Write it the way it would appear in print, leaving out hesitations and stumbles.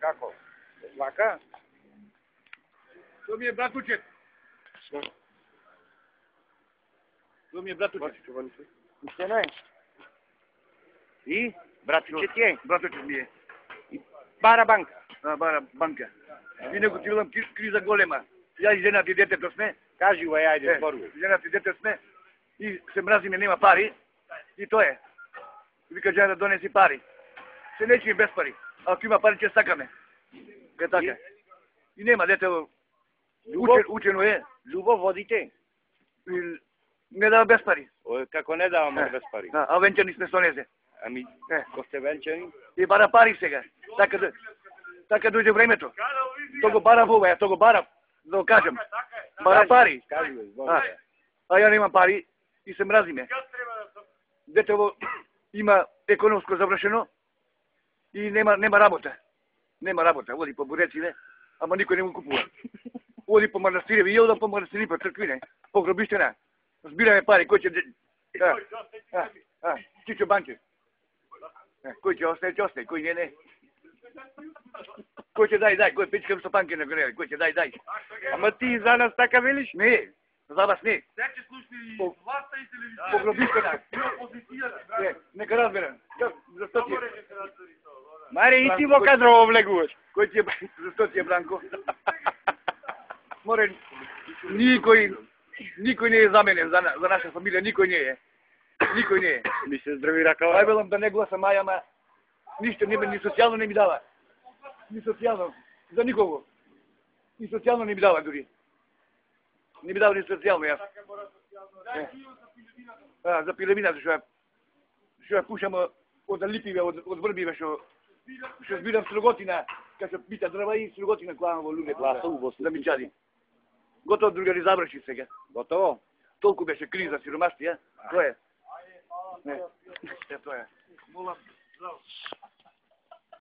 Како? Вака? Тоа ми е братучет. Тоа ми е братучет. Уште не? И? Братучет е? Братучет ми е. Бара банка. Бара банка. И него ти велам криза голема. Ја и жената и детето сме. Кажи го, ајде, зборувај. Жената и детето сме. И се мразиме, нема пари. И тоа е. Вика жена да донеси пари. Се нечи без пари. Ако има пари, ќе сакаме. Е така. И нема дете. Учено е. Љубов водите? И не дава без пари. Како не даваме без пари? А венчани сме со незе. Ами, ко сте венчани? И бара пари сега. Така дојде времето. Тоа го барав ова, тоа го барав, да го кажам. Бара пари. Кажи го, зборувај. А ја немам пари и се мразиме. Детево има економско завршено и нема работа. Нема работа, оди по буреците, ама никој не му купува. Оди по манастиреви, и одам по манастири, по црквине, по гробиштена. Збираме пари, кој ќе... Чичо Банче. Кој ќе остане, кој не. Кој ќе дај, кој печкам стопанки на греве, кој ќе дај. Ама ти за нас така велиш? Не, за вас не. Сеќе слушни и власта и телевизија. По гробиштена. И опозицијата. Нека разберам. Зашто ти е? Маре, и ти во кадрово влегуваш. Кој ти е, зашто ти е Бранко? Море, никој не е заменен за наша фамилија, никој не е. Никој не е. Ми се здрави ракава. Ај велам да не гласам, ама ништо не ни социјално не ми дава. Ни социјално, за никого. Ни социјално не ми дава дури. Не ми дава ни социјално јас. За пилевината што ја пушам од липиве, од врбиве што збирам строготина, кога се пита дрва и строготина клавам во луѓето. Да ми чади. Готово, другари, заврши сега. Готово? Толку беше криза, сиромаштија. Тоа е. Тоа е. Молам, здраво.